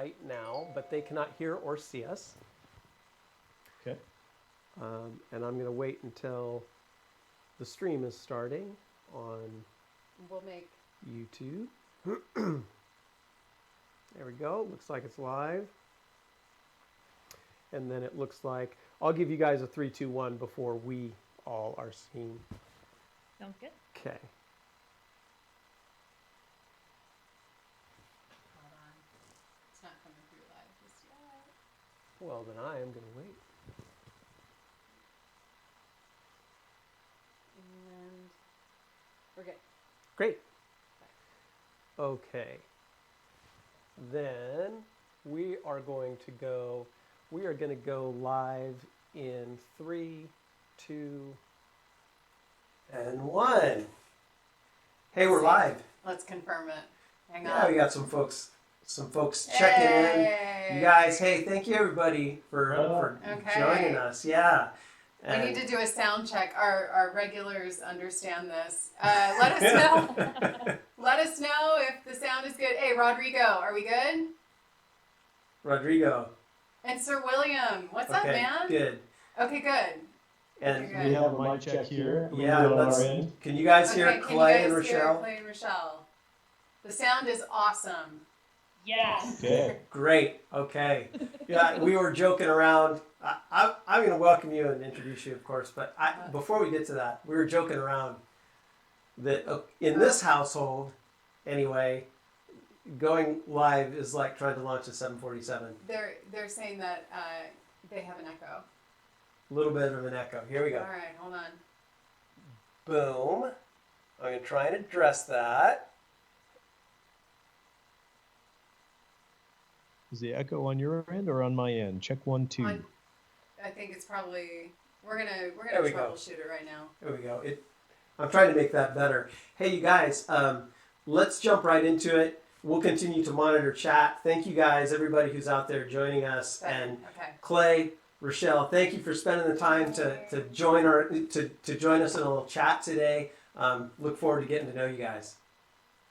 right now, but they cannot hear or see us. Okay. And I'm going to wait until the stream is starting on We'll make YouTube. There we go. Looks like it's live. And then it looks like, I'll give you guys a 3, 2, 1 before we all are seen. Sounds good. Okay. hold on. It's not coming through live just yet. Well, then I am going to wait. And we're good. Great. Okay. Then we are going to go live in 3, 2, and 1. Hey, we're live. Let's confirm it. Hang Yeah, on. we got some folks checking in. Hey. You guys, hey, thank you everybody for Okay. joining us. Yeah. We need to do a sound check. Our regulars understand this. Let us know. Let us know if the sound is good. Hey, Rodrigo, are we good? Rodrigo. And Sir William, what's up, Okay, man? good. Okay, good. And Okay, We good. have a mic check here. yeah, On our let's. end. Can you guys hear Okay, can Clay you and guys hear Rachelle? Clay and Rachelle? The sound is awesome. Yes. Okay. Great. Okay. Yeah, we were joking around. I'm going to welcome you and introduce you, of course. But before we get to that, we were joking around that in this household, anyway, going live is like trying to launch a 747. They're saying that they have an echo. A little bit of an echo. Here we go. All right, hold on. Boom. I'm going to try and address that. Is the echo on your end or on my end? Check 1, 2. I think it's probably we're gonna There we go. troubleshoot it right now. There we go. I'm trying to make that better. Hey, you guys, let's jump right into it. We'll continue to monitor chat. Thank you guys, everybody who's out there joining us. And Okay. Clay, Rachelle, thank you for spending the time to join us in a little chat today. Look forward to getting to know you guys.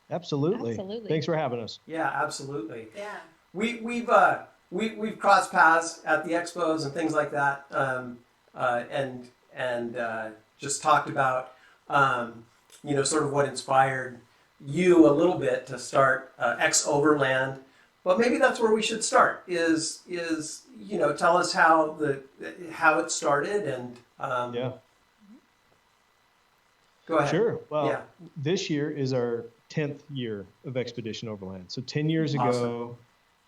Absolutely. Absolutely. Thanks for having us. Yeah, absolutely. Yeah. We've crossed paths at the expos and things like that, and just talked about sort of what inspired you a little bit to start XOverland. But maybe that's where we should start. Is tell us how it started and Yeah. Go ahead. Sure. Well, Yeah. this year is our 10th year of Expedition Overland. So 10 years ago, Awesome.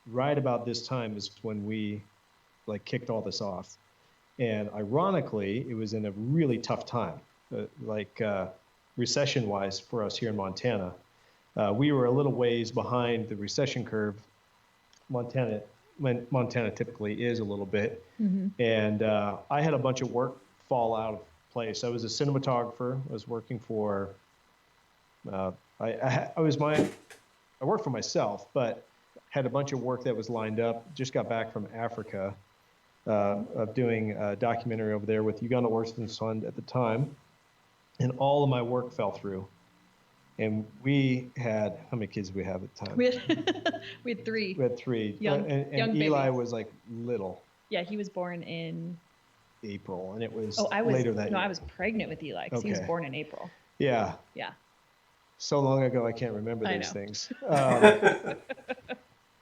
right about this time is when we kicked all this off. And ironically, it was in a really tough time, recession-wise for us here in Montana. We were a little ways behind the recession curve. Montana typically is a little bit. Mm-hmm. And I had a bunch of work fall out of place. I was a cinematographer. I was working for, I worked for myself, but had a bunch of work that was lined up. Just got back from Africa of doing a documentary over there with Uganda Orphans Fund at the time. And all of my work fell through. And we had, how many kids did we have at the time? We had 3. We had 3. Young Eli babies. was like little. Yeah, he was born in April, and it was later that year. I was pregnant with Eli because he was Okay. born in April. Yeah. Yeah. So long ago, I can't remember I those know. things.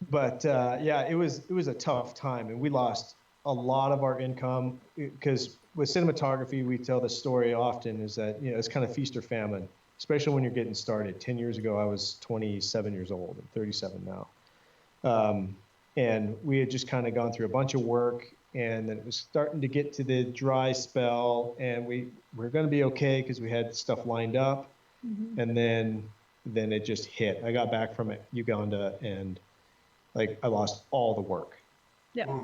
But it was a tough time, and we lost a lot of our income because with cinematography, we tell the story often is that it's kind of feast or famine, especially when you're getting started. 10 years ago, I was 27 years old. I'm 37 now, and we had just kind of gone through a bunch of work, and then it was starting to get to the dry spell, and we were going to be okay because we had stuff lined up. Mm-hmm. And then it just hit. I got back from Uganda and I lost all the work. Yeah.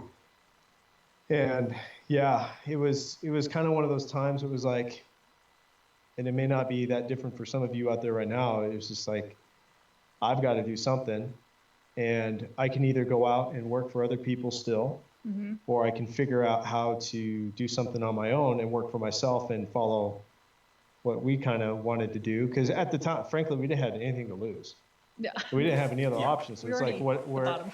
And yeah, it was kind of one of those times. It was like, and it may not be that different for some of you out there right now. It was just like, I've got to do something, and I can either go out and work for other people still, Mm-hmm. or I can figure out how to do something on my own and work for myself and follow what we kind of wanted to do. Because at the time, frankly, we didn't have anything to lose. Yeah. We didn't have any other Yeah. options. So We it's were like, already at the where bottom.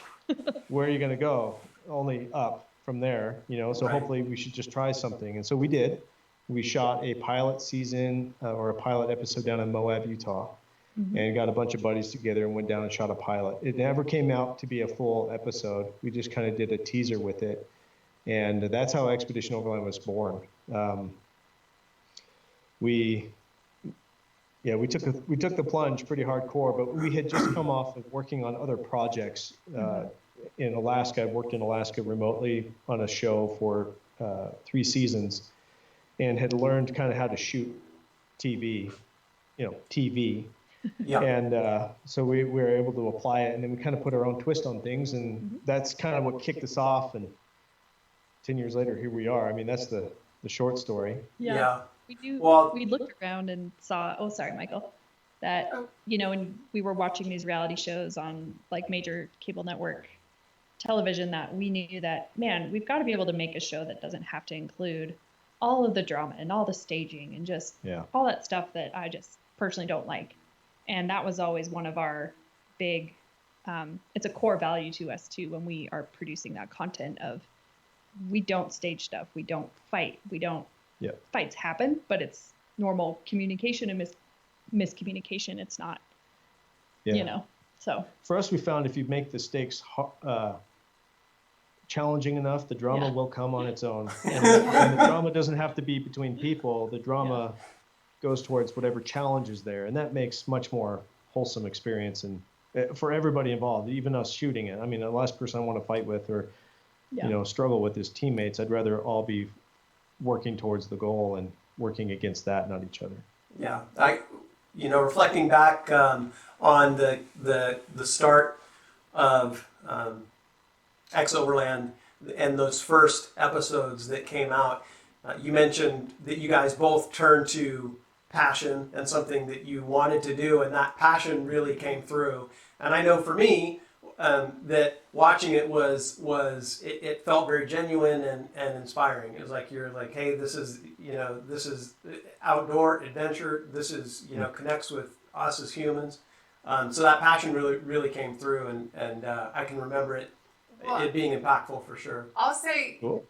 are you going to go? Only up from there, so Right. hopefully we should just try something. And so we did. We shot a pilot season or a pilot episode down in Moab, Utah, and got a bunch of buddies together and went down and shot a pilot. It never came out to be a full episode. We just kind of did a teaser with it. And that's how Expedition Overland was born. We took the plunge pretty hardcore, but we had just come off of working on other projects in Alaska. I worked in Alaska remotely on a show for 3 seasons, and had learned kind of how to shoot TV, TV. Yeah. And so we were able to apply it, and then we kind of put our own twist on things, and that's kind of what kicked us off. And 10 years later, here we are. I mean, that's the short story. Yeah. We looked around and saw, oh, sorry, Michael, that, when we were watching these reality shows on like major cable network television, that we knew that, man, we've got to be able to make a show that doesn't have to include all of the drama and all the staging and just all that stuff that I just personally don't like. And that was always one of our big, it's a core value to us too, when we are producing that content of, we don't stage stuff, we don't fight, we don't, fights happen, but it's normal communication and miscommunication. It's not, so. For us, we found if you make the stakes challenging enough, the drama will come on its own. And the drama doesn't have to be between people. The drama goes towards whatever challenge is there. And that makes much more wholesome experience and for everybody involved, even us shooting it. I mean, the last person I want to fight with or, struggle with is teammates. I'd rather all be working towards the goal and working against that, not each other. Yeah, reflecting back on the start of XOverland and those first episodes that came out, you mentioned that you guys both turned to passion and something that you wanted to do, and that passion really came through. And I know for me, that watching it it felt very genuine and inspiring. It was like, you're like, hey, this is outdoor adventure. This is, connects with us as humans. So that passion really came through, and I can remember it being impactful for sure. I'll say, Cool.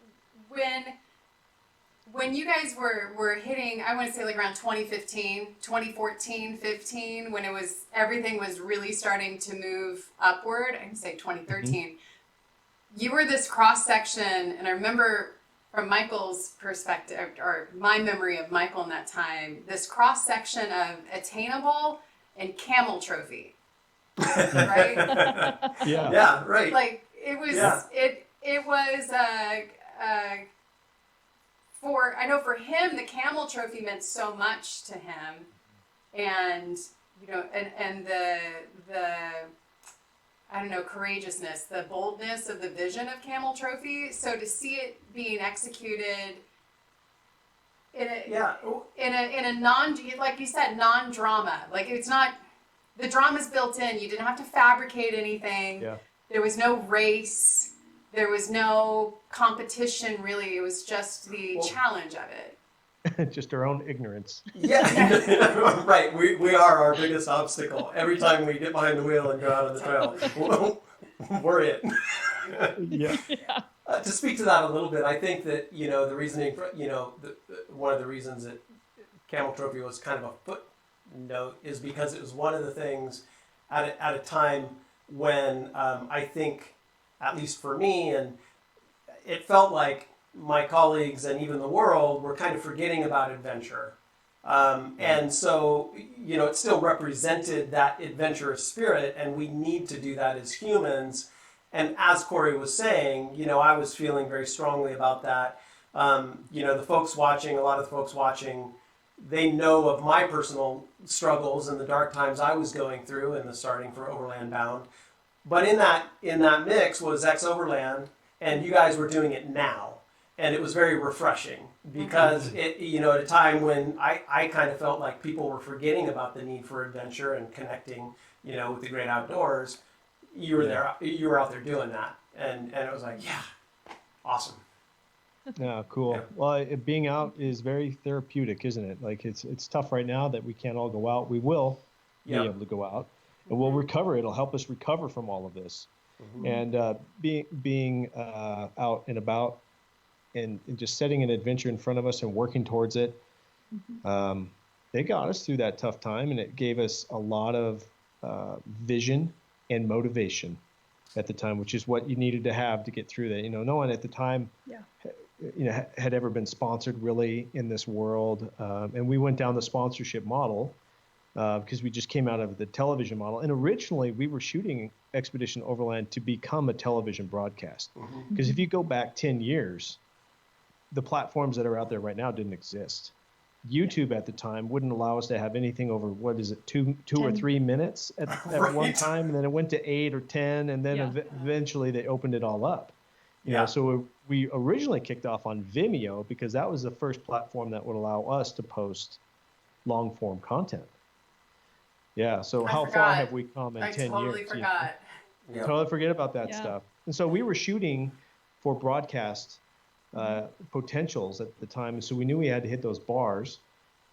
when you guys were hitting, I want to say like around 2014, 15, when everything was really starting to move upward, I can say 2013, you were this cross section, and I remember from Michael's perspective, or my memory of Michael in that time, this cross section of attainable and camel trophy, right? Yeah, right. Like it was, it was, I know for him, the camel trophy meant so much to him, and and the I don't know, courageousness, the boldness of the vision of camel trophy. So to see it being executed in a non, like you said, non-drama, like it's not, the drama's built in. You didn't have to fabricate anything. Yeah. There was no race. There was no competition, really. It was just the challenge of it. Just our own ignorance. Yeah, right. We are our biggest obstacle. Every time we get behind the wheel and go out on the trail, we're it. Yeah. To speak to that a little bit, I think that, the reasoning for, one of the reasons that Camel Trophy was kind of a footnote is because it was one of the things at a time when I think, at least for me, and it felt like my colleagues and even the world were kind of forgetting about adventure. And so, it still represented that adventurous spirit, and we need to do that as humans. And as Corrie was saying, I was feeling very strongly about that. The folks watching, a lot of the folks watching, they know of my personal struggles and the dark times I was going through in the starting for Overland Bound. But in that mix was XOverland, and you guys were doing it now. And it was very refreshing because it, at a time when I kind of felt like people were forgetting about the need for adventure and connecting, with the great outdoors. You were there, you were out there doing that. And it was like, yeah, awesome. Yeah, cool. Yeah. Well, being out is very therapeutic, isn't it? Like it's tough right now that we can't all go out. We will be able to go out. and we'll recover. It'll help us recover from all of this. And being out and about and just setting an adventure in front of us and working towards it, they got us through that tough time, and it gave us a lot of vision and motivation at the time, which is what you needed to have to get through that. You know, no one at the time, had ever been sponsored really in this world, and we went down the sponsorship model because we just came out of the television model. And originally, we were shooting Expedition Overland to become a television broadcast. Because if you go back 10 years, the platforms that are out there right now didn't exist. YouTube at the time wouldn't allow us to have anything over, what is it, two or 3 minutes at one time, and then it went to 8 or 10, and then eventually they opened it all up. You know, so we originally kicked off on Vimeo because that was the first platform that would allow us to post long form content. Yeah. So how far have we come in 10 years? I totally forgot. You know? Totally forget about that stuff. And so we were shooting for broadcast potentials at the time. So we knew we had to hit those bars,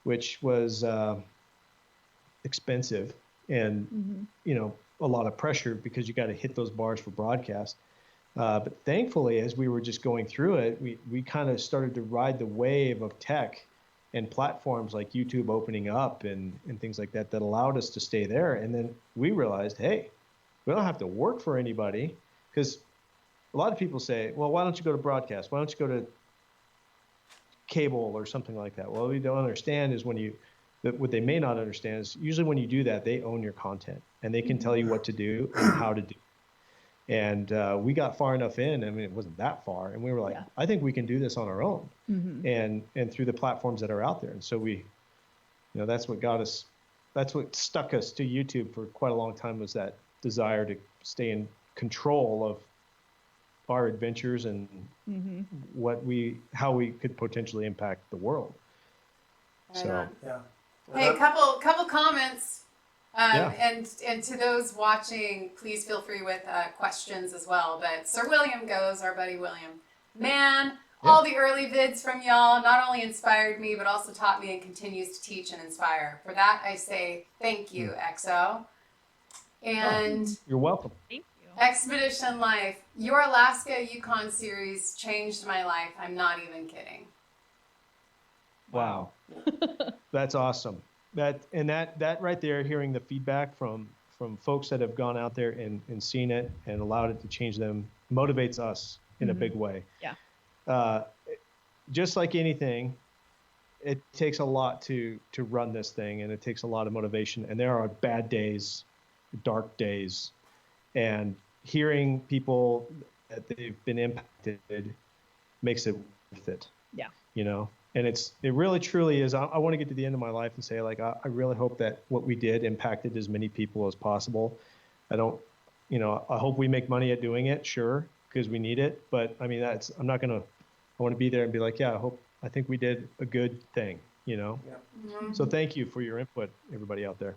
which was expensive and, you know, a lot of pressure because you got to hit those bars for broadcast. But thankfully, as we were just going through it, we kind of started to ride the wave of tech and platforms like YouTube opening up and things like that allowed us to stay there. And then we realized, hey, we don't have to work for anybody, because a lot of people say, well, why don't you go to broadcast? Why don't you go to cable or something like that? Well, what we don't understand is what they may not understand is usually when you do that, they own your content and they can tell you what to do and how to do it. And we got far enough in, I mean, it wasn't that far, and we were like, I think we can do this on our own, and through the platforms that are out there. And so we, you know, that's what stuck us to YouTube for quite a long time, was that desire to stay in control of our adventures and how we could potentially impact the world. So Hey, a couple comments. And to those watching, please feel free with questions as well. But Sir William goes, our buddy William, man, all the early vids from y'all not only inspired me, but also taught me and continues to teach and inspire. For that, I say thank you, XO. And you're welcome. Thank you. Expedition Life, your Alaska Yukon series changed my life. I'm not even kidding. Wow. That's awesome. That right there, hearing the feedback from folks that have gone out there and seen it and allowed it to change them, motivates us in a big way. Yeah. Just like anything, it takes a lot to run this thing, and it takes a lot of motivation. And there are bad days, dark days, and hearing people that they've been impacted makes it worth it. Yeah. You know. And it really truly is. I want to get to the end of my life and say, like, I really hope that what we did impacted as many people as possible. I hope we make money at doing it, sure, because we need it. But I mean, I want to be there and be like, I think we did a good thing, you know? Yeah. So thank you for your input, everybody out there.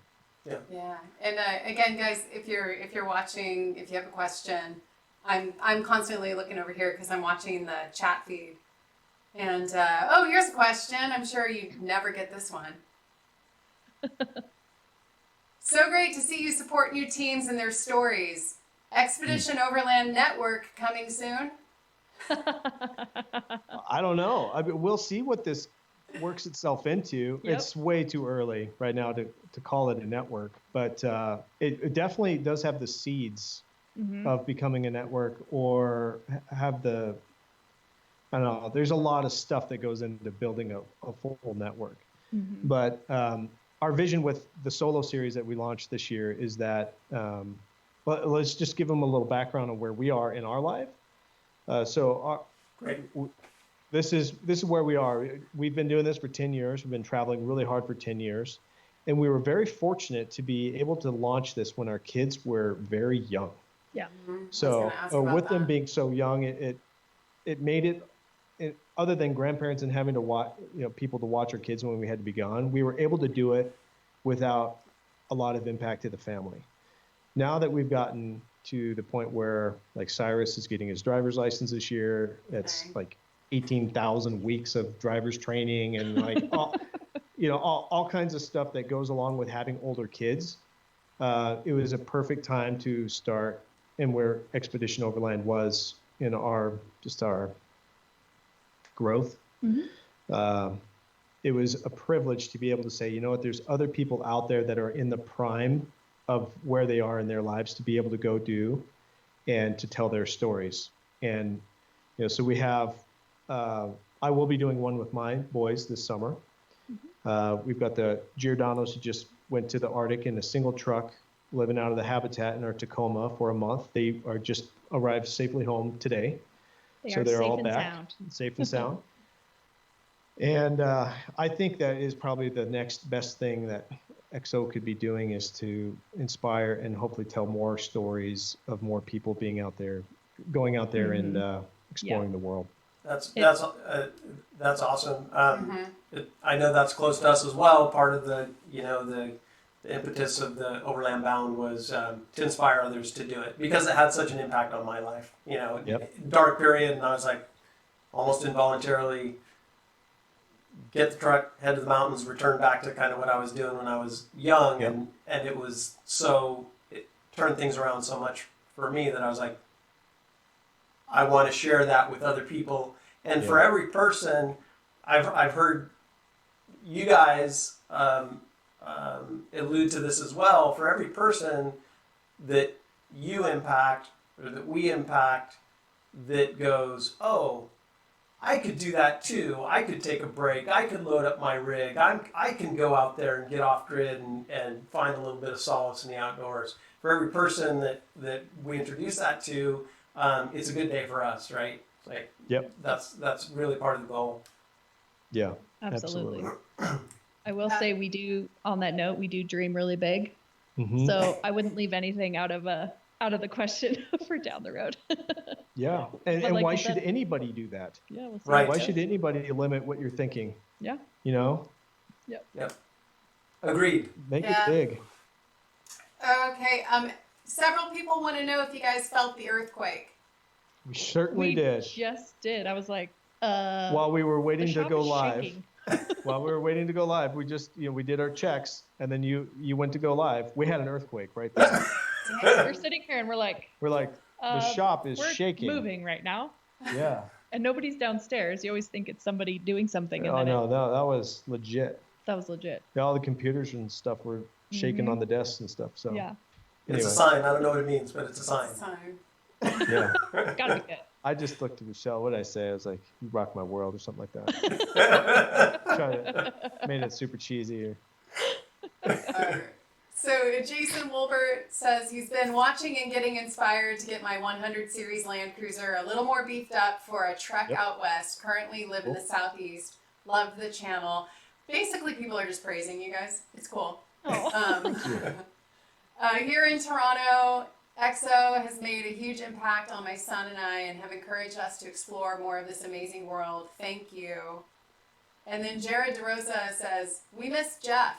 Yeah. And again, guys, if you're watching, if you have a question, I'm constantly looking over here because I'm watching the chat feed. And, here's a question. I'm sure you never get this one. So great to see you support new teams and their stories. Expedition Overland Network coming soon? I don't know. I mean, we'll see what this works itself into. Yep. It's way too early right now to call it a network. But it definitely does have the seeds of becoming a network, or have the... I don't know. There's a lot of stuff that goes into building a full network. But our vision with the solo series that we launched this year is that, let's just give them a little background on where we are in our life. This is where we are. We've been doing this for 10 years. We've been traveling really hard for 10 years. And we were very fortunate to be able to launch this when our kids were very young. Yeah. So with them being so young, it made it, other than grandparents and having to watch, people to watch our kids when we had to be gone, we were able to do it without a lot of impact to the family. Now that we've gotten to the point where, like, Cyrus is getting his driver's license this year, that's like 18,000 weeks of driver's training and like all kinds of stuff that goes along with having older kids. it was a perfect time to start, and where Expedition Overland was in our growth. It was a privilege to be able to say, you know what, there's other people out there that are in the prime of where they are in their lives to be able to go do and to tell their stories. And, so we have, I will be doing one with my boys this summer. We've got the Giordano's who just went to the Arctic in a single truck, living out of the habitat in our Tacoma for a month. They are just arrived safely home today. They are they're safe all and back, sound. safe and sound. And I think that is probably the next best thing that XO could be doing, is to inspire and hopefully tell more stories of more people being out there, going out there and exploring the world. That's awesome. I know that's close to us as well. Part of the impetus of the Overland Bound was to inspire others to do it, because it had such an impact on my life. Dark period, and I was like almost involuntarily get the truck, head to the mountains, return back to kind of what I was doing when I was young, and it was it turned things around so much for me that I was like, I want to share that with other people. And for every person, I've heard you guys allude to this as well. For every person that you impact or that we impact that goes, oh, I could do that too. I could take a break. I could load up my rig. I can go out there and get off grid and find a little bit of solace in the outdoors. For every person that we introduce that to, it's a good day for us, right? Like, that's really part of the goal. Yeah, absolutely. I will say we do, on that note, we do dream really big. So I wouldn't leave anything out of the question for down the road. And like why you should said, anybody do that? Yeah, we'll see. Right. Why should anybody limit what you're thinking? Yeah. Yep. Agreed. Make it big. Okay. Several people want to know if you guys felt the earthquake. We certainly We did. just did. I was like, While we were waiting to go live. shaking. While we were waiting to go live, we just, we did our checks, and then you went to go live. We had an earthquake right there. We're sitting here and we're like, the shop is we're shaking. moving right now. Yeah. And nobody's downstairs. You always think it's somebody doing something. And Oh then no, that was legit. that was legit. Yeah, all the computers and stuff were shaking on the desks and stuff. So Yeah. It's a sign. I don't know what it means, but it's a sign. Yeah. Gotta be good. I just looked at Rachelle. What did I say? I was like, "You rock my world" or something like that. Made it super cheesy. So Jason Wolbert says he's been watching and getting inspired to get my 100 Series Land Cruiser a little more beefed up for a trek out west. Currently live in the Southeast. Love the channel. Basically, people are just praising you guys. It's cool. Here in Toronto, XO has made a huge impact on my son and I, and have encouraged us to explore more of this amazing world. Thank you. And then Jared DeRosa says, we miss Jeff.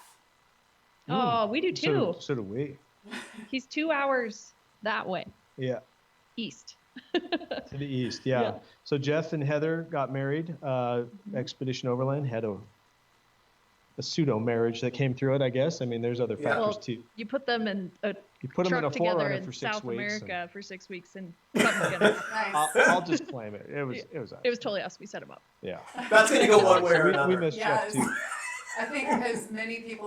Oh, we do too. So do we. He's 2 hours that way. Yeah. East. To the east, yeah. So Jeff and Heather got married. Expedition Overland had a pseudo marriage that came through it, I guess. I mean, there's other factors too. You put them in a You put them in a together forerunner in for 6 South weeks. America for 6 weeks, and something's gonna happen. Nice. I'll just claim it. It was us. It was totally us. We set him up. Yeah. That's going to go one way or We another. missed Jeff too. I think as many people